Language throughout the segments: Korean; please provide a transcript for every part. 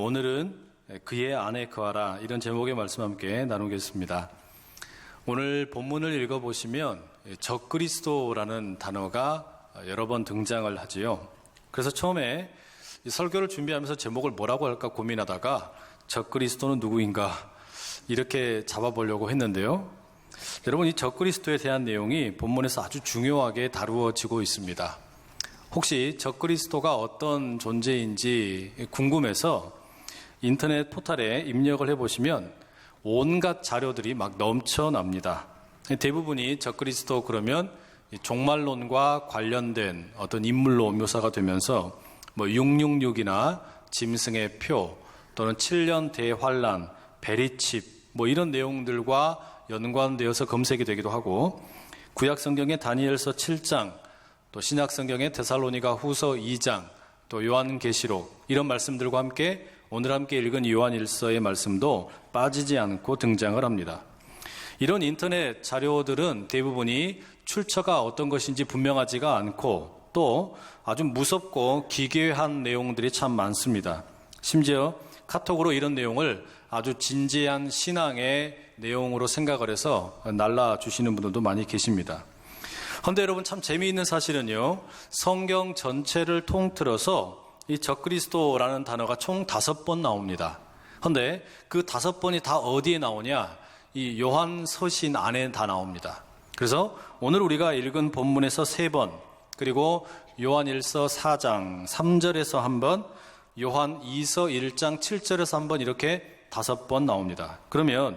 오늘은 그의 안에 거하라 이런 제목의 말씀 함께 나누겠습니다. 오늘 본문을 읽어보시면 적그리스도라는 단어가 여러 번 등장을 하지요. 그래서 처음에 이 설교를 준비하면서 제목을 뭐라고 할까 고민하다가 적그리스도는 누구인가 이렇게 잡아보려고 했는데요. 여러분, 이 적그리스도에 대한 내용이 본문에서 아주 중요하게 다루어지고 있습니다. 혹시 적그리스도가 어떤 존재인지 궁금해서 인터넷 포털에 입력을 해보시면 온갖 자료들이 막 넘쳐납니다. 대부분이 적그리스도 그러면 종말론과 관련된 어떤 인물로 묘사가 되면서 666이나 짐승의 표 또는 7년 대환란, 베리칩 이런 내용들과 연관되어서 검색이 되기도 하고, 구약 성경의 다니엘서 7장, 또 신약 성경의 데살로니가 후서 2장, 또 요한계시록 이런 말씀들과 함께 오늘 함께 읽은 요한일서의 말씀도 빠지지 않고 등장을 합니다. 이런 인터넷 자료들은 대부분이 출처가 어떤 것인지 분명하지가 않고 또 아주 무섭고 기괴한 내용들이 참 많습니다. 심지어 카톡으로 이런 내용을 아주 진지한 신앙의 내용으로 생각을 해서 날라주시는 분들도 많이 계십니다. 그런데 여러분, 참 재미있는 사실은요, 성경 전체를 통틀어서 이 적그리스도라는 단어가 총 5번 나옵니다. 그런데 그 5번이 다 어디에 나오냐? 이 요한 서신 안에 다 나옵니다. 그래서 오늘 우리가 읽은 본문에서 3번, 그리고 요한일서 4장 3절에서 한 번, 요한 2서 1장 7절에서 한 번, 이렇게 5번 나옵니다. 그러면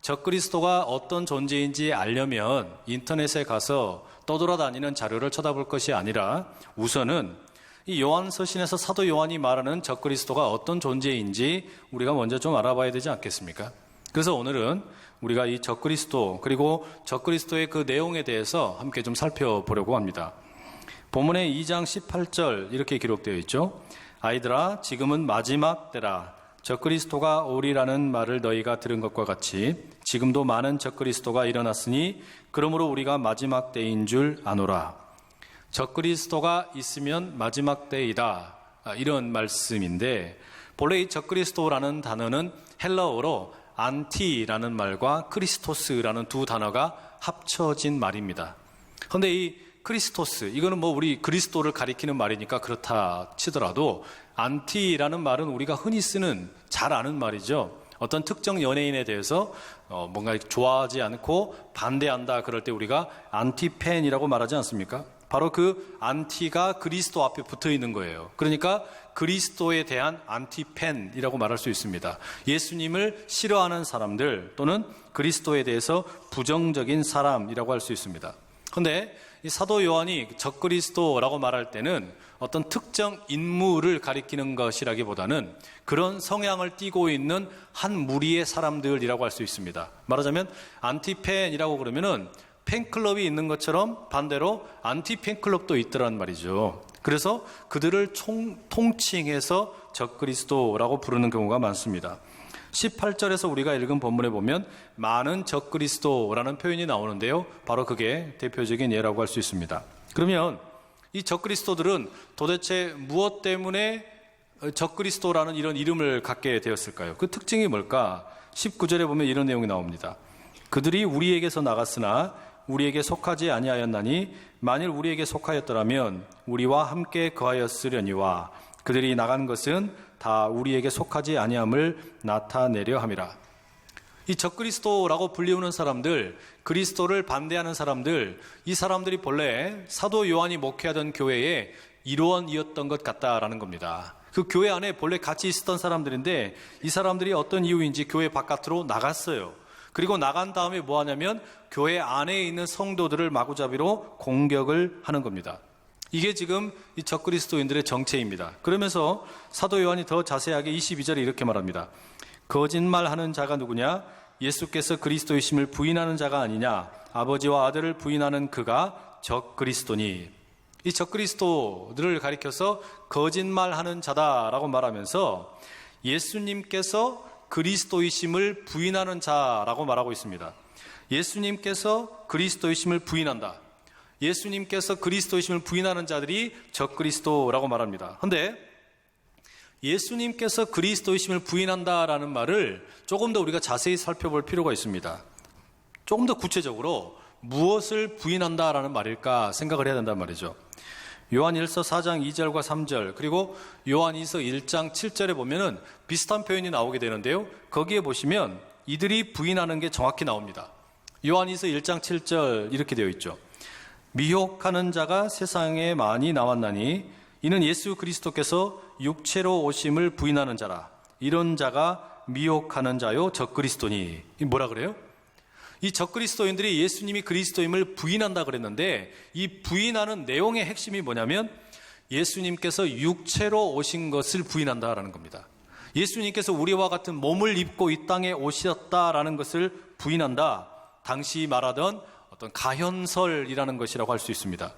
적그리스도가 어떤 존재인지 알려면 인터넷에 가서 떠돌아다니는 자료를 쳐다볼 것이 아니라 우선은 이 요한서신에서 사도 요한이 말하는 적그리스도가 어떤 존재인지 우리가 먼저 좀 알아봐야 되지 않겠습니까? 그래서 오늘은 우리가 이 적그리스도, 그리고 적그리스도의 그 내용에 대해서 함께 좀 살펴보려고 합니다. 본문의 2장 18절 이렇게 기록되어 있죠. 아이들아, 지금은 마지막 때라. 적그리스도가 오리라는 말을 너희가 들은 것과 같이 지금도 많은 적그리스도가 일어났으니 그러므로 우리가 마지막 때인 줄 아노라. 적그리스도가 있으면 마지막 때이다, 이런 말씀인데, 본래 이 적그리스도라는 단어는 헬라어로 안티라는 말과 크리스토스라는 두 단어가 합쳐진 말입니다. 그런데 이 크리스토스, 이거는 우리 그리스도를 가리키는 말이니까 그렇다 치더라도 안티라는 말은 우리가 흔히 쓰는, 잘 아는 말이죠. 어떤 특정 연예인에 대해서 뭔가 좋아하지 않고 반대한다 그럴 때 우리가 안티팬이라고 말하지 않습니까? 바로 그 안티가 그리스도 앞에 붙어 있는 거예요. 그러니까 그리스도에 대한 안티팬이라고 말할 수 있습니다. 예수님을 싫어하는 사람들 또는 그리스도에 대해서 부정적인 사람이라고 할 수 있습니다. 그런데 이 사도 요한이 적그리스도라고 말할 때는 어떤 특정 인물을 가리키는 것이라기보다는 그런 성향을 띠고 있는 한 무리의 사람들이라고 할 수 있습니다. 말하자면 안티팬이라고 그러면은 팬클럽이 있는 것처럼 반대로 안티팬클럽도 있더란 말이죠. 그래서 그들을 통칭해서 적그리스도라고 부르는 경우가 많습니다. 18절에서 우리가 읽은 본문에 보면 많은 적그리스도라는 표현이 나오는데요, 바로 그게 대표적인 예라고 할 수 있습니다. 그러면 이 적그리스도들은 도대체 무엇 때문에 적그리스도라는 이런 이름을 갖게 되었을까요? 그 특징이 뭘까? 19절에 보면 이런 내용이 나옵니다. 그들이 우리에게서 나갔으나 우리에게 속하지 아니하였나니 만일 우리에게 속하였더라면 우리와 함께 거하였으려니와 그들이 나간 것은 다 우리에게 속하지 아니함을 나타내려 함이라. 이 적그리스도라고 불리우는 사람들, 그리스도를 반대하는 사람들, 이 사람들이 본래 사도 요한이 목회하던 교회의 일원이었던 것 같다라는 겁니다. 그 교회 안에 본래 같이 있었던 사람들인데 이 사람들이 어떤 이유인지 교회 바깥으로 나갔어요. 그리고 나간 다음에 뭐 하냐면 교회 안에 있는 성도들을 마구잡이로 공격을 하는 겁니다. 이게 지금 이 적그리스도인들의 정체입니다. 그러면서 사도 요한이 더 자세하게 22절에 이렇게 말합니다. 거짓말하는 자가 누구냐? 예수께서 그리스도이심을 부인하는 자가 아니냐? 아버지와 아들을 부인하는 그가 적그리스도니. 이 적그리스도들을 가리켜서 거짓말하는 자다라고 말하면서 예수님께서 그리스도이심을 부인하는 자라고 말하고 있습니다. 예수님께서 그리스도이심을 부인한다. 예수님께서 그리스도이심을 부인하는 자들이 적그리스도라고 말합니다. 그런데 예수님께서 그리스도이심을 부인한다라는 말을 조금 더 우리가 자세히 살펴볼 필요가 있습니다. 조금 더 구체적으로 무엇을 부인한다라는 말일까 생각을 해야 된단 말이죠. 요한일서 4장 2절과 3절 그리고 요한이서 1장 7절에 보면은 비슷한 표현이 나오게 되는데요. 거기에 보시면 이들이 부인하는 게 정확히 나옵니다. 요한이서 1장 7절 이렇게 되어 있죠. 미혹하는 자가 세상에 많이 나왔나니 이는 예수 그리스도께서 육체로 오심을 부인하는 자라. 이런 자가 미혹하는 자요 적그리스도니. 이 뭐라 그래요? 이 적그리스도인들이 예수님이 그리스도임을 부인한다 그랬는데 이 부인하는 내용의 핵심이 뭐냐면 예수님께서 육체로 오신 것을 부인한다라는 겁니다. 예수님께서 우리와 같은 몸을 입고 이 땅에 오셨다라는 것을 부인한다. 당시 말하던 어떤 가현설이라는 것이라고 할 수 있습니다.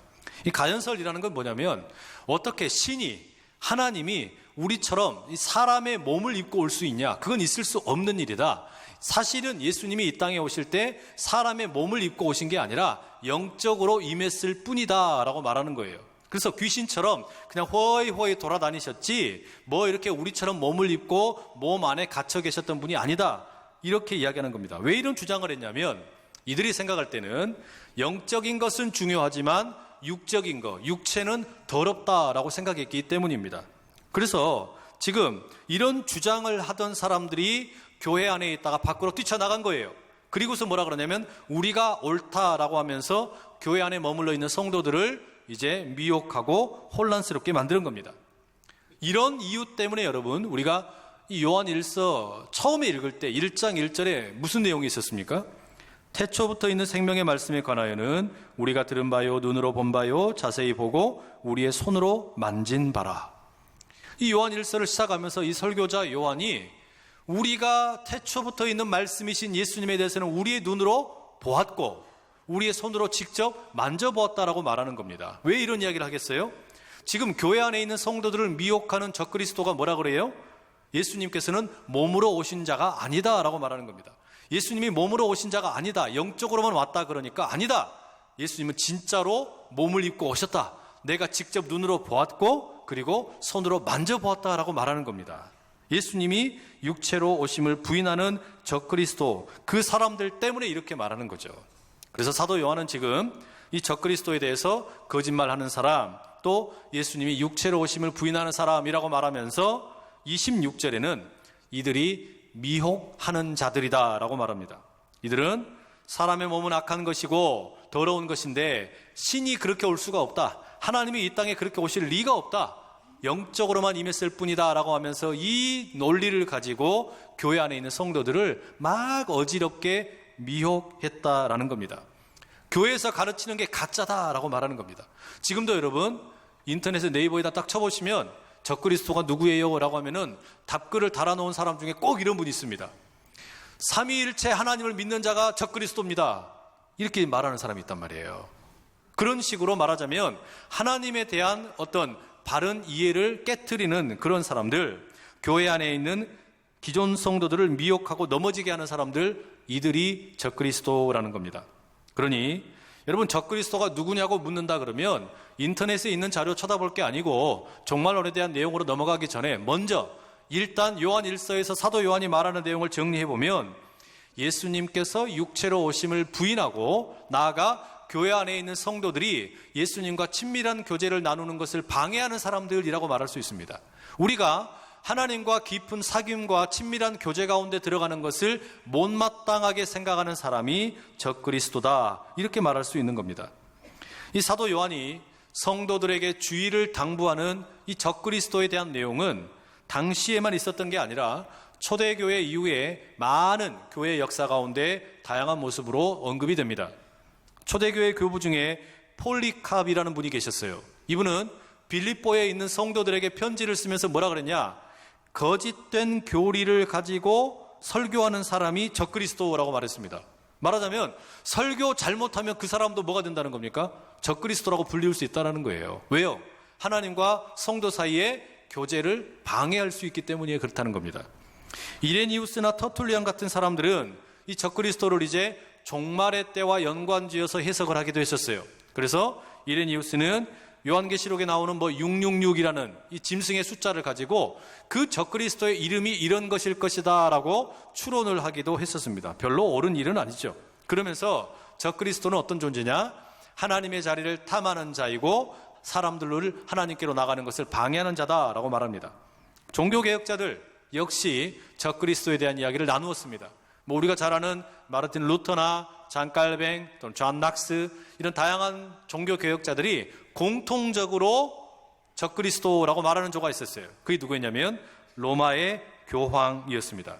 이 가현설이라는 건 뭐냐면 어떻게 신이 하나님이 우리처럼 이 사람의 몸을 입고 올 수 있냐? 그건 있을 수 없는 일이다. 사실은 예수님이 이 땅에 오실 때 사람의 몸을 입고 오신 게 아니라 영적으로 임했을 뿐이다 라고 말하는 거예요. 그래서 귀신처럼 그냥 허이허이 돌아다니셨지 뭐 이렇게 우리처럼 몸을 입고 몸 안에 갇혀 계셨던 분이 아니다, 이렇게 이야기하는 겁니다. 왜 이런 주장을 했냐면 이들이 생각할 때는 영적인 것은 중요하지만 육적인 것, 육체는 더럽다라고 생각했기 때문입니다. 그래서 지금 이런 주장을 하던 사람들이 교회 안에 있다가 밖으로 뛰쳐나간 거예요. 그리고서 뭐라 그러냐면 우리가 옳다라고 하면서 교회 안에 머물러 있는 성도들을 이제 미혹하고 혼란스럽게 만드는 겁니다. 이런 이유 때문에 여러분, 우리가 이 요한일서 처음에 읽을 때 1장 1절에 무슨 내용이 있었습니까? 태초부터 있는 생명의 말씀에 관하여는 우리가 들은 바요, 눈으로 본 바요, 자세히 보고 우리의 손으로 만진 바라. 이 요한일서를 시작하면서 이 설교자 요한이 우리가 태초부터 있는 말씀이신 예수님에 대해서는 우리의 눈으로 보았고 우리의 손으로 직접 만져보았다라고 말하는 겁니다. 왜 이런 이야기를 하겠어요? 지금 교회 안에 있는 성도들을 미혹하는 적그리스도가 뭐라 그래요? 예수님께서는 몸으로 오신 자가 아니다라고 말하는 겁니다. 예수님이 몸으로 오신 자가 아니다, 영적으로만 왔다 그러니까 아니다. 예수님은 진짜로 몸을 입고 오셨다. 내가 직접 눈으로 보았고 그리고 손으로 만져보았다라고 말하는 겁니다. 예수님이 육체로 오심을 부인하는 적그리스도, 그 사람들 때문에 이렇게 말하는 거죠. 그래서 사도 요한은 지금 이 적그리스도에 대해서 거짓말하는 사람, 또 예수님이 육체로 오심을 부인하는 사람이라고 말하면서 26절에는 이들이 미혹하는 자들이다 라고 말합니다. 이들은 사람의 몸은 악한 것이고 더러운 것인데 신이 그렇게 올 수가 없다, 하나님이 이 땅에 그렇게 오실 리가 없다, 영적으로만 임했을 뿐이다 라고 하면서 이 논리를 가지고 교회 안에 있는 성도들을 막 어지럽게 미혹했다라는 겁니다. 교회에서 가르치는 게 가짜다라고 말하는 겁니다. 지금도 여러분 인터넷에 네이버에다 딱 쳐보시면 적그리스도가 누구예요? 라고 하면은 답글을 달아놓은 사람 중에 꼭 이런 분이 있습니다. 삼위일체 하나님을 믿는 자가 적그리스도입니다, 이렇게 말하는 사람이 있단 말이에요. 그런 식으로 말하자면 하나님에 대한 어떤 바른 이해를 깨트리는 그런 사람들, 교회 안에 있는 기존 성도들을 미혹하고 넘어지게 하는 사람들, 이들이 적그리스도라는 겁니다. 그러니 여러분, 적그리스도가 누구냐고 묻는다 그러면 인터넷에 있는 자료 쳐다볼 게 아니고 종말론에 대한 내용으로 넘어가기 전에 먼저 일단 요한일서에서 사도 요한이 말하는 내용을 정리해보면 예수님께서 육체로 오심을 부인하고 나아가 교회 안에 있는 성도들이 예수님과 친밀한 교제를 나누는 것을 방해하는 사람들이라고 말할 수 있습니다. 우리가 하나님과 깊은 사귐과 친밀한 교제 가운데 들어가는 것을 못마땅하게 생각하는 사람이 적그리스도다, 이렇게 말할 수 있는 겁니다. 이 사도 요한이 성도들에게 주의를 당부하는 이 적그리스도에 대한 내용은 당시에만 있었던 게 아니라 초대교회 이후에 많은 교회 역사 가운데 다양한 모습으로 언급이 됩니다. 초대교회 교부 중에 폴리캅이라는 분이 계셨어요. 이분은 빌립보에 있는 성도들에게 편지를 쓰면서 뭐라 그랬냐? 거짓된 교리를 가지고 설교하는 사람이 적그리스도라고 말했습니다. 말하자면 설교 잘못하면 그 사람도 뭐가 된다는 겁니까? 적그리스도라고 불리울 수 있다는 거예요. 왜요? 하나님과 성도 사이에 교제를 방해할 수 있기 때문에 그렇다는 겁니다. 이레니우스나 터툴리안 같은 사람들은 이 적그리스도를 이제 종말의 때와 연관지어서 해석을 하기도 했었어요. 그래서 이레니우스는 요한계시록에 나오는 666이라는 이 짐승의 숫자를 가지고 그 적그리스도의 이름이 이런 것일 것이다 라고 추론을 하기도 했었습니다. 별로 옳은 일은 아니죠. 그러면서 적그리스도는 어떤 존재냐? 하나님의 자리를 탐하는 자이고 사람들을 하나님께로 나가는 것을 방해하는 자다라고 말합니다. 종교개혁자들 역시 적그리스도에 대한 이야기를 나누었습니다. 우리가 잘 아는 마르틴 루터나 잔 깔뱅 또는 존 낙스 이런 다양한 종교개혁자들이 공통적으로 적그리스도라고 말하는 조가 있었어요. 그게 누구였냐면 로마의 교황이었습니다.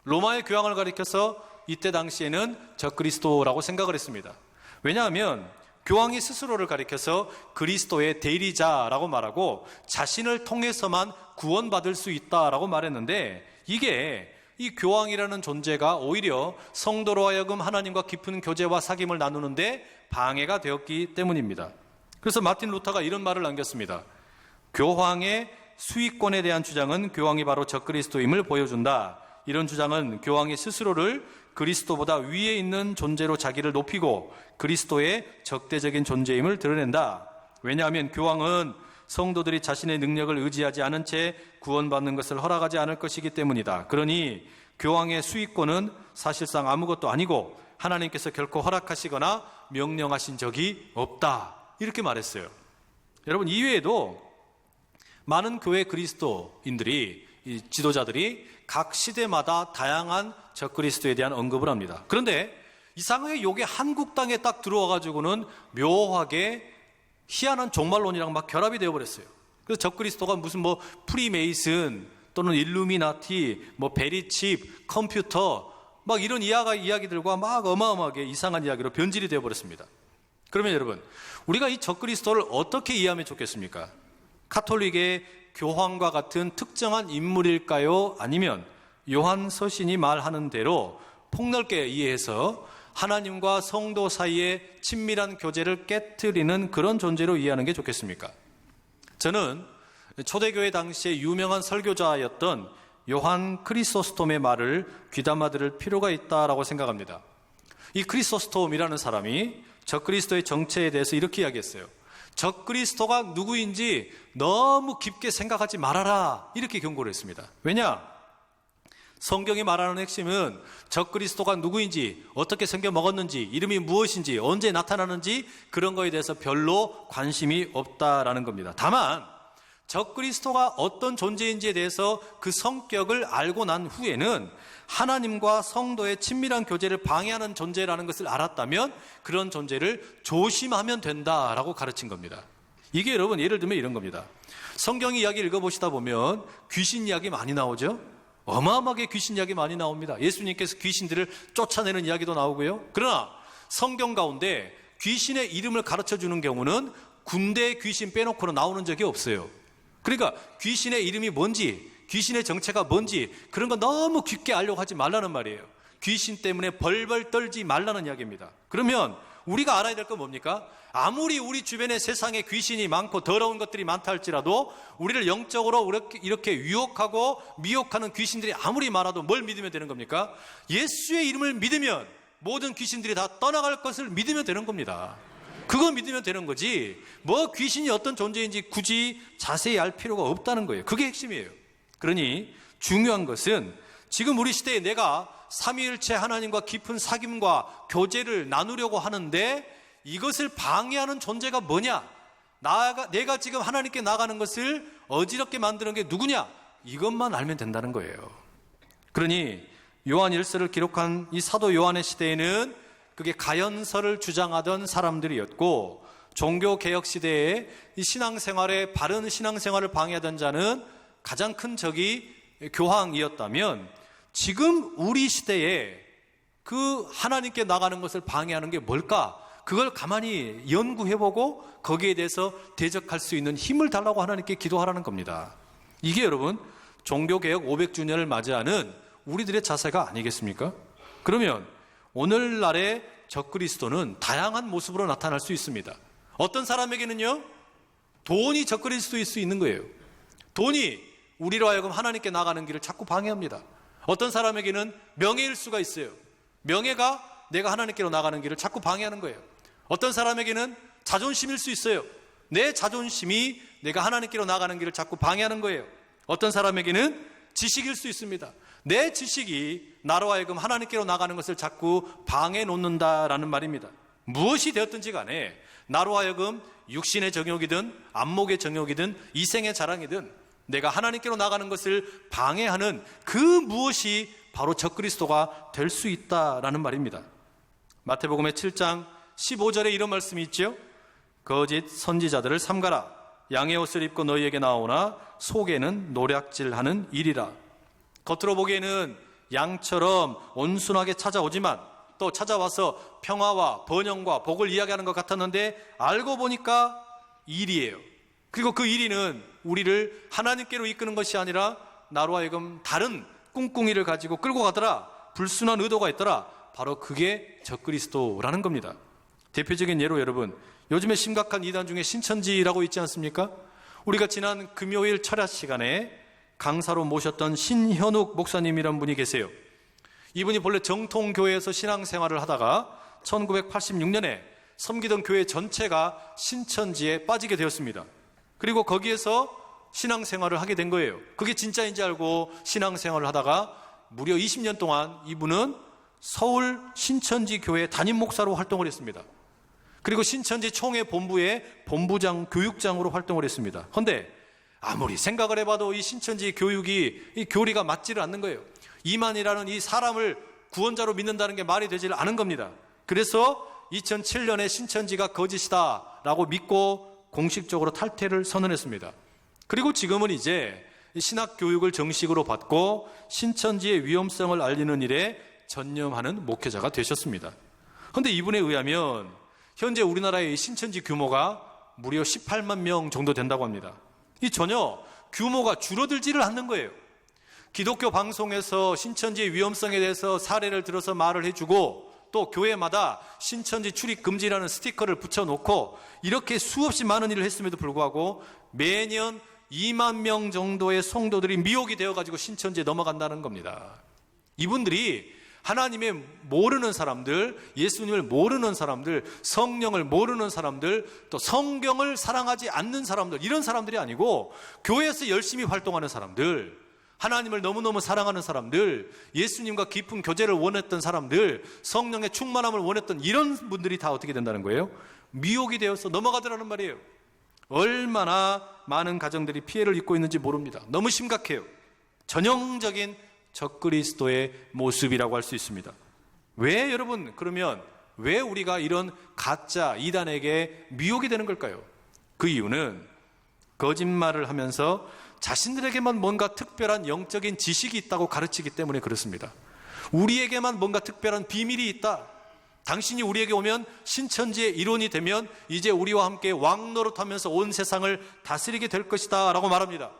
로마의 교황을 가리켜서 이때 당시에는 적그리스도라고 생각을 했습니다. 왜냐하면 교황이 스스로를 가리켜서 그리스도의 대리자라고 말하고 자신을 통해서만 구원받을 수 있다라고 말했는데, 이게 이 교황이라는 존재가 오히려 성도로 하여금 하나님과 깊은 교제와 사귐을 나누는데 방해가 되었기 때문입니다. 그래서 마틴 루터가 이런 말을 남겼습니다. 교황의 수익권에 대한 주장은 교황이 바로 적그리스도임을 보여준다. 이런 주장은 교황이 스스로를 그리스도보다 위에 있는 존재로 자기를 높이고 그리스도의 적대적인 존재임을 드러낸다. 왜냐하면 교황은 성도들이 자신의 능력을 의지하지 않은 채 구원받는 것을 허락하지 않을 것이기 때문이다. 그러니 교황의 수익권은 사실상 아무것도 아니고 하나님께서 결코 허락하시거나 명령하신 적이 없다. 이렇게 말했어요. 여러분, 이외에도 많은 교회 그리스도인들이, 이 지도자들이 각 시대마다 다양한 적그리스도에 대한 언급을 합니다. 그런데 이상하게 이게 한국 땅에 딱 들어와가지고는 묘하게 희한한 종말론이랑 막 결합이 되어버렸어요. 그래서 적그리스도가 무슨 프리메이슨 또는 일루미나티, 베리칩, 컴퓨터 막 이런 이야기들과 막 어마어마하게 이상한 이야기로 변질이 되어버렸습니다. 그러면 여러분, 우리가 이 적그리스도를 어떻게 이해하면 좋겠습니까? 가톨릭의 교황과 같은 특정한 인물일까요? 아니면 요한 서신이 말하는 대로 폭넓게 이해해서 하나님과 성도 사이의 친밀한 교제를 깨트리는 그런 존재로 이해하는 게 좋겠습니까? 저는 초대교회 당시에 유명한 설교자였던 요한 크리소스톰의 말을 귀담아 들을 필요가 있다라고 생각합니다. 이 크리소스톰이라는 사람이 적그리스도의 정체에 대해서 이렇게 이야기했어요. 적그리스도가 누구인지 너무 깊게 생각하지 말아라, 이렇게 경고를 했습니다. 왜냐? 성경이 말하는 핵심은 적그리스도가 누구인지, 어떻게 생겨 먹었는지, 이름이 무엇인지, 언제 나타나는지 그런 거에 대해서 별로 관심이 없다라는 겁니다. 다만 적그리스도가 어떤 존재인지에 대해서 그 성격을 알고 난 후에는 하나님과 성도의 친밀한 교제를 방해하는 존재라는 것을 알았다면 그런 존재를 조심하면 된다라고 가르친 겁니다. 이게 여러분, 예를 들면 이런 겁니다. 성경 이야기 읽어보시다 보면 귀신 이야기 많이 나오죠? 어마어마하게 귀신 이야기 많이 나옵니다. 예수님께서 귀신들을 쫓아내는 이야기도 나오고요. 그러나 성경 가운데 귀신의 이름을 가르쳐주는 경우는 군대 귀신 빼놓고는 나오는 적이 없어요. 그러니까 귀신의 이름이 뭔지, 귀신의 정체가 뭔지 그런 거 너무 깊게 알려고 하지 말라는 말이에요. 귀신 때문에 벌벌 떨지 말라는 이야기입니다. 그러면 우리가 알아야 될 건 뭡니까? 아무리 우리 주변에 세상에 귀신이 많고 더러운 것들이 많다 할지라도 우리를 영적으로 이렇게 유혹하고 미혹하는 귀신들이 아무리 많아도 뭘 믿으면 되는 겁니까? 예수의 이름을 믿으면 모든 귀신들이 다 떠나갈 것을 믿으면 되는 겁니다. 그거 믿으면 되는 거지, 귀신이 어떤 존재인지 굳이 자세히 알 필요가 없다는 거예요. 그게 핵심이에요. 그러니 중요한 것은 지금 우리 시대에 내가 삼위일체 하나님과 깊은 사귐과 교제를 나누려고 하는데 이것을 방해하는 존재가 뭐냐? 내가 지금 하나님께 나가는 것을 어지럽게 만드는 게 누구냐? 이것만 알면 된다는 거예요. 그러니 요한 1서를 기록한 이 사도 요한의 시대에는 그게 가연설을 주장하던 사람들이었고, 종교개혁 시대에 이 신앙생활에, 바른 신앙생활을 방해하던 자는 가장 큰 적이 교황이었다면, 지금 우리 시대에 그 하나님께 나가는 것을 방해하는 게 뭘까? 그걸 가만히 연구해보고 거기에 대해서 대적할 수 있는 힘을 달라고 하나님께 기도하라는 겁니다. 이게 여러분, 종교개혁 500주년을 맞이하는 우리들의 자세가 아니겠습니까? 그러면 오늘날의 적그리스도는 다양한 모습으로 나타날 수 있습니다. 어떤 사람에게는요, 돈이 적그리스도일 수 있는 거예요. 돈이 우리로 하여금 하나님께 나가는 길을 자꾸 방해합니다. 어떤 사람에게는 명예일 수가 있어요. 명예가 내가 하나님께로 나가는 길을 자꾸 방해하는 거예요. 어떤 사람에게는 자존심일 수 있어요. 내 자존심이 내가 하나님께로 나가는 길을 자꾸 방해하는 거예요. 어떤 사람에게는 지식일 수 있습니다. 내 지식이 나로 하여금 하나님께로 나가는 것을 자꾸 방해해 놓는다라는 말입니다. 무엇이 되었든지 간에 나로 하여금 육신의 정욕이든 안목의 정욕이든 이생의 자랑이든 내가 하나님께로 나가는 것을 방해하는 그 무엇이 바로 적그리스도가 될 수 있다라는 말입니다. 마태복음의 7장 15절에 이런 말씀이 있죠. 거짓 선지자들을 삼가라. 양의 옷을 입고 너희에게 나오나 속에는 노략질하는 일이라. 겉으로 보기에는 양처럼 온순하게 찾아오지만 또 찾아와서 평화와 번영과 복을 이야기하는 것 같았는데 알고 보니까 일이에요. 그리고 그 일이는 우리를 하나님께로 이끄는 것이 아니라 나로 하여금 다른 꿍꿍이를 가지고 끌고 가더라. 불순한 의도가 있더라. 바로 그게 적그리스도라는 겁니다. 대표적인 예로 여러분, 요즘에 심각한 이단 중에 신천지라고 있지 않습니까? 우리가 지난 금요일 철야 시간에 강사로 모셨던 신현욱 목사님이란 분이 계세요. 이분이 본래 정통교회에서 신앙생활을 하다가 1986년에 섬기던 교회 전체가 신천지에 빠지게 되었습니다. 그리고 거기에서 신앙생활을 하게 된 거예요. 그게 진짜인지 알고 신앙생활을 하다가 무려 20년 동안 이분은 서울 신천지 교회 담임 목사로 활동을 했습니다. 그리고 신천지 총회 본부의 본부장, 교육장으로 활동을 했습니다. 그런데 아무리 생각을 해봐도 이 신천지 교육이 이 교리가 맞지를 않는 거예요. 이만이라는 이 사람을 구원자로 믿는다는 게 말이 되질 않은 겁니다. 그래서 2007년에 신천지가 거짓이다라고 믿고 공식적으로 탈퇴를 선언했습니다. 그리고 지금은 이제 신학 교육을 정식으로 받고 신천지의 위험성을 알리는 일에 전념하는 목회자가 되셨습니다. 그런데 이분에 의하면 현재 우리나라의 신천지 규모가 무려 18만 명 정도 된다고 합니다. 이 전혀 규모가 줄어들지를 않는 거예요. 기독교 방송에서 신천지의 위험성에 대해서 사례를 들어서 말을 해주고 또 교회마다 신천지 출입 금지라는 스티커를 붙여놓고 이렇게 수없이 많은 일을 했음에도 불구하고 매년 2만 명 정도의 성도들이 미혹이 되어가지고 신천지에 넘어간다는 겁니다. 이분들이 하나님의 모르는 사람들, 예수님을 모르는 사람들, 성령을 모르는 사람들, 또 성경을 사랑하지 않는 사람들, 이런 사람들이 아니고 교회에서 열심히 활동하는 사람들, 하나님을 너무너무 사랑하는 사람들, 예수님과 깊은 교제를 원했던 사람들, 성령의 충만함을 원했던 이런 분들이 다 어떻게 된다는 거예요? 미혹이 되어서 넘어가더라는 말이에요. 얼마나 많은 가정들이 피해를 입고 있는지 모릅니다. 너무 심각해요. 전형적인 적그리스도의 모습이라고 할 수 있습니다. 왜 여러분, 그러면 왜 우리가 이런 가짜 이단에게 미혹이 되는 걸까요? 그 이유는 거짓말을 하면서 자신들에게만 뭔가 특별한 영적인 지식이 있다고 가르치기 때문에 그렇습니다. 우리에게만 뭔가 특별한 비밀이 있다. 당신이 우리에게 오면 신천지의 일원이 되면 이제 우리와 함께 왕노릇하면서 온 세상을 다스리게 될 것이다 라고 말합니다.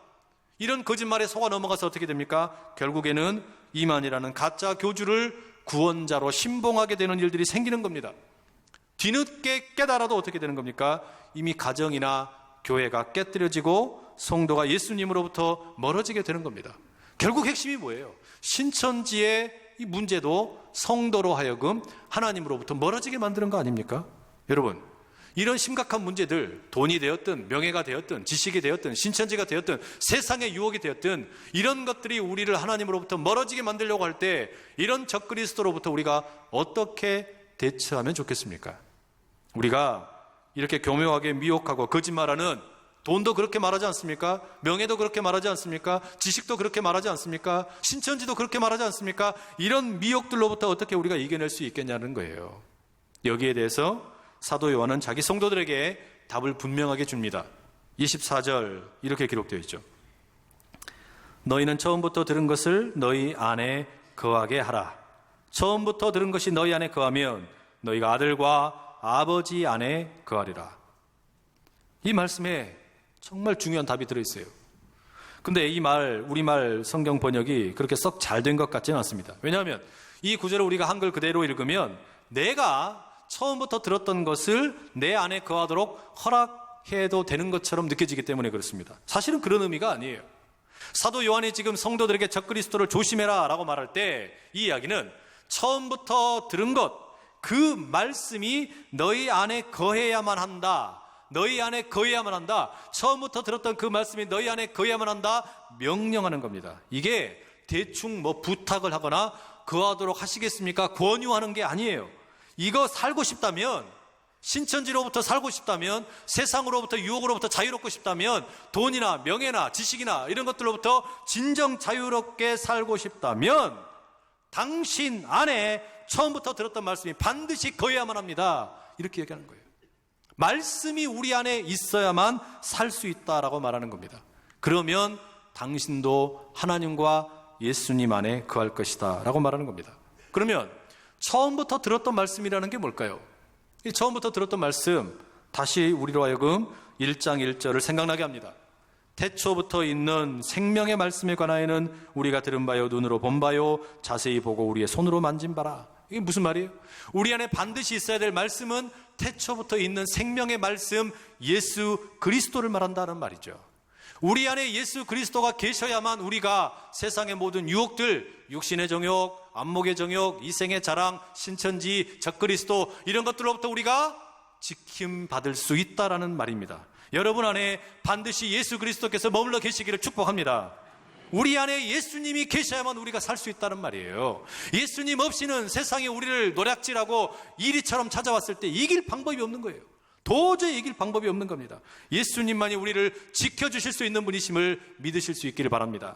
이런 거짓말에 속아 넘어가서 어떻게 됩니까? 결국에는 이만이라는 가짜 교주를 구원자로 신봉하게 되는 일들이 생기는 겁니다. 뒤늦게 깨달아도 어떻게 되는 겁니까? 이미 가정이나 교회가 깨뜨려지고 성도가 예수님으로부터 멀어지게 되는 겁니다. 결국 핵심이 뭐예요? 신천지의 이 문제도 성도로 하여금 하나님으로부터 멀어지게 만드는 거 아닙니까? 여러분, 이런 심각한 문제들, 돈이 되었든 명예가 되었든 지식이 되었든 신천지가 되었든 세상의 유혹이 되었든 이런 것들이 우리를 하나님으로부터 멀어지게 만들려고 할 때 이런 적그리스도로부터 우리가 어떻게 대처하면 좋겠습니까? 우리가 이렇게 교묘하게 미혹하고 거짓말하는 돈도 그렇게 말하지 않습니까? 명예도 그렇게 말하지 않습니까? 지식도 그렇게 말하지 않습니까? 신천지도 그렇게 말하지 않습니까? 이런 미혹들로부터 어떻게 우리가 이겨낼 수 있겠냐는 거예요. 여기에 대해서 사도 요한은 자기 성도들에게 답을 분명하게 줍니다. 24절 이렇게 기록되어 있죠. 너희는 처음부터 들은 것을 너희 안에 거하게 하라. 처음부터 들은 것이 너희 안에 거하면 너희가 아들과 아버지 안에 거하리라. 이 말씀에 정말 중요한 답이 들어있어요. 근데 이 말, 우리말 성경 번역이 그렇게 썩 잘 된 것 같지는 않습니다. 왜냐하면 이 구절을 우리가 한글 그대로 읽으면 내가 처음부터 들었던 것을 내 안에 거하도록 허락해도 되는 것처럼 느껴지기 때문에 그렇습니다. 사실은 그런 의미가 아니에요. 사도 요한이 지금 성도들에게 적그리스도를 조심해라 라고 말할 때 이 이야기는 처음부터 들은 것, 그 말씀이 너희 안에 거해야만 한다. 너희 안에 거해야만 한다. 처음부터 들었던 그 말씀이 너희 안에 거해야만 한다. 명령하는 겁니다. 이게 대충 뭐 부탁을 하거나 거하도록 하시겠습니까? 권유하는 게 아니에요. 이거 살고 싶다면, 신천지로부터 살고 싶다면, 세상으로부터 유혹으로부터 자유롭고 싶다면, 돈이나 명예나 지식이나 이런 것들로부터 진정 자유롭게 살고 싶다면 당신 안에 처음부터 들었던 말씀이 반드시 거해야만 합니다. 이렇게 얘기하는 거예요. 말씀이 우리 안에 있어야만 살 수 있다라고 말하는 겁니다. 그러면 당신도 하나님과 예수님 안에 거할 것이다 라고 말하는 겁니다. 그러면 처음부터 들었던 말씀이라는 게 뭘까요? 이 처음부터 들었던 말씀, 다시 우리로 하여금 1장 1절을 생각나게 합니다. 태초부터 있는 생명의 말씀에 관하여는 우리가 들은 바요, 눈으로 본 바요, 자세히 보고 우리의 손으로 만진 바라. 이게 무슨 말이에요? 우리 안에 반드시 있어야 될 말씀은 태초부터 있는 생명의 말씀, 예수 그리스도를 말한다는 말이죠. 우리 안에 예수 그리스도가 계셔야만 우리가 세상의 모든 유혹들, 육신의 정욕, 안목의 정욕, 이생의 자랑, 신천지, 적그리스도 이런 것들로부터 우리가 지킴받을 수 있다라는 말입니다. 여러분 안에 반드시 예수 그리스도께서 머물러 계시기를 축복합니다. 우리 안에 예수님이 계셔야만 우리가 살 수 있다는 말이에요. 예수님 없이는 세상에 우리를 노략질하고 이리처럼 찾아왔을 때 이길 방법이 없는 거예요. 도저히 이길 방법이 없는 겁니다. 예수님만이 우리를 지켜주실 수 있는 분이심을 믿으실 수 있기를 바랍니다.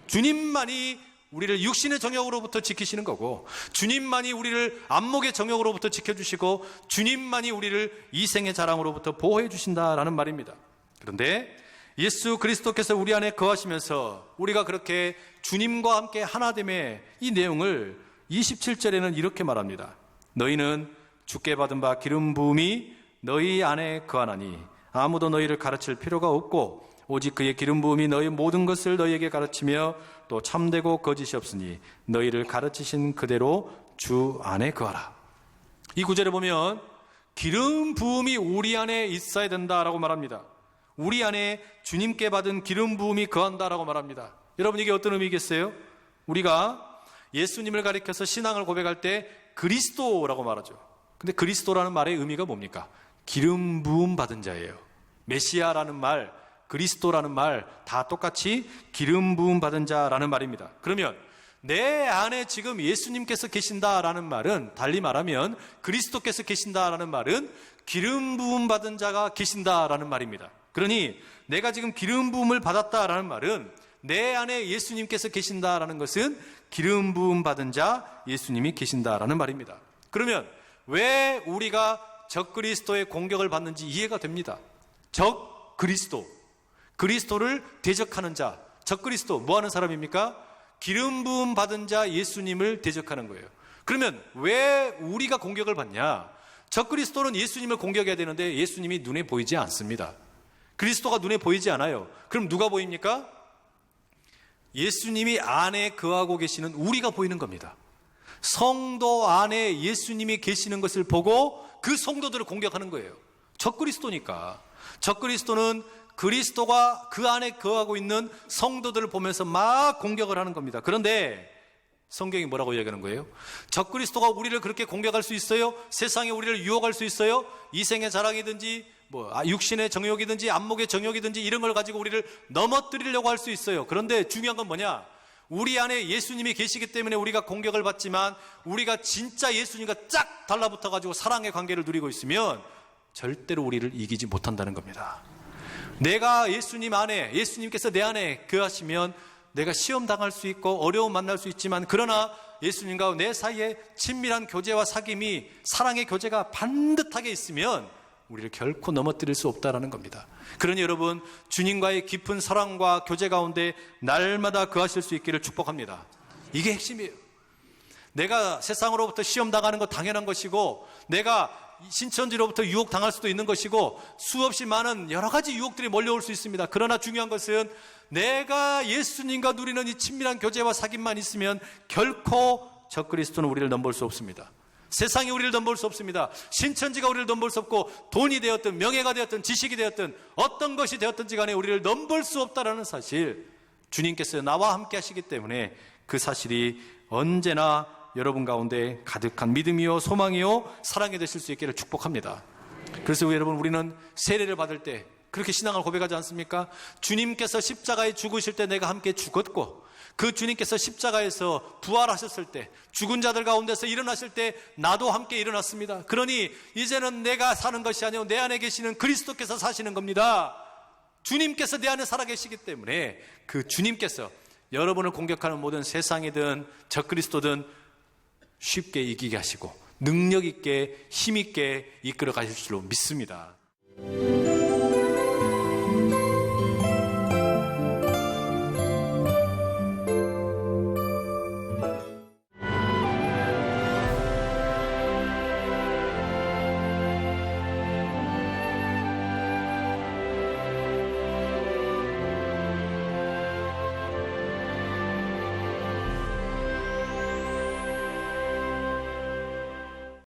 주님만이 우리를 육신의 정욕으로부터 지키시는 거고, 주님만이 우리를 안목의 정욕으로부터 지켜주시고, 주님만이 우리를 이생의 자랑으로부터 보호해 주신다라는 말입니다. 그런데 예수 그리스도께서 우리 안에 거하시면서 우리가 그렇게 주님과 함께 하나됨의 이 내용을 27절에는 이렇게 말합니다. 너희는 주께 받은 바 기름 부음이 너희 안에 거하나니 아무도 너희를 가르칠 필요가 없고 오직 그의 기름 부음이 너희 모든 것을 너희에게 가르치며 또 참되고 거짓이 없으니 너희를 가르치신 그대로 주 안에 거하라. 이 구절에 보면 기름 부음이 우리 안에 있어야 된다라고 말합니다. 우리 안에 주님께 받은 기름 부음이 거한다라고 말합니다. 여러분, 이게 어떤 의미겠어요? 우리가 예수님을 가리켜서 신앙을 고백할 때 그리스도라고 말하죠. 근데 그리스도라는 말의 의미가 뭡니까? 기름 부음 받은 자예요. 메시아라는 말, 그리스도라는 말 다 똑같이 기름 부음 받은 자라는 말입니다. 그러면 내 안에 지금 예수님께서 계신다라는 말은, 달리 말하면 그리스도께서 계신다라는 말은 기름 부음 받은 자가 계신다라는 말입니다. 그러니 내가 지금 기름 부음을 받았다라는 말은 내 안에 예수님께서 계신다라는 것은 기름 부음 받은 자 예수님이 계신다라는 말입니다. 그러면 왜 우리가 적그리스도의 공격을 받는지 이해가 됩니다. 적그리스도, 그리스도를 대적하는 자, 적그리스도 뭐 하는 사람입니까? 기름 부음 받은 자 예수님을 대적하는 거예요. 그러면 왜 우리가 공격을 받냐? 적그리스도는 예수님을 공격해야 되는데 예수님이 눈에 보이지 않습니다. 그리스도가 눈에 보이지 않아요. 그럼 누가 보입니까? 예수님이 안에 거하고 계시는 우리가 보이는 겁니다. 성도 안에 예수님이 계시는 것을 보고 그 성도들을 공격하는 거예요. 적그리스도니까. 적그리스도는 그리스도가 그 안에 거하고 있는 성도들을 보면서 막 공격을 하는 겁니다. 그런데 성경이 뭐라고 이야기하는 거예요? 적그리스도가 우리를 그렇게 공격할 수 있어요? 세상에 우리를 유혹할 수 있어요? 이생의 자랑이든지 육신의 정욕이든지 안목의 정욕이든지 이런 걸 가지고 우리를 넘어뜨리려고 할 수 있어요. 그런데 중요한 건 뭐냐? 우리 안에 예수님이 계시기 때문에 우리가 공격을 받지만 우리가 진짜 예수님과 쫙 달라붙어가지고 사랑의 관계를 누리고 있으면 절대로 우리를 이기지 못한다는 겁니다. 내가 예수님 안에, 예수님께서 내 안에 거하시면 내가 시험 당할 수 있고 어려움 만날 수 있지만, 그러나 예수님과 내 사이에 친밀한 교제와 사귐이, 사랑의 교제가 반듯하게 있으면 우리를 결코 넘어뜨릴 수 없다라는 겁니다. 그러니 여러분, 주님과의 깊은 사랑과 교제 가운데 날마다 거하실 수 있기를 축복합니다. 이게 핵심이에요. 내가 세상으로부터 시험 당하는 거 당연한 것이고, 내가 신천지로부터 유혹 당할 수도 있는 것이고, 수없이 많은 여러 가지 유혹들이 몰려올 수 있습니다. 그러나 중요한 것은 내가 예수님과 누리는 이 친밀한 교제와 사귐만 있으면 결코 적그리스도는 우리를 넘볼 수 없습니다. 세상이 우리를 넘볼 수 없습니다. 신천지가 우리를 넘볼 수 없고, 돈이 되었든 명예가 되었든 지식이 되었든 어떤 것이 되었든지 간에 우리를 넘볼 수 없다라는 사실, 주님께서 나와 함께 하시기 때문에 그 사실이 언제나 여러분 가운데 가득한 믿음이요 소망이요 사랑이 되실 수 있기를 축복합니다. 그래서 여러분, 우리는 세례를 받을 때 그렇게 신앙을 고백하지 않습니까? 주님께서 십자가에 죽으실 때 내가 함께 죽었고, 그 주님께서 십자가에서 부활하셨을 때, 죽은 자들 가운데서 일어나실 때 나도 함께 일어났습니다. 그러니 이제는 내가 사는 것이 아니고 내 안에 계시는 그리스도께서 사시는 겁니다. 주님께서 내 안에 살아계시기 때문에 그 주님께서 여러분을 공격하는 모든 세상이든 적그리스도든 쉽게 이기게 하시고 능력 있게 힘 있게 이끌어 가실 줄로 믿습니다.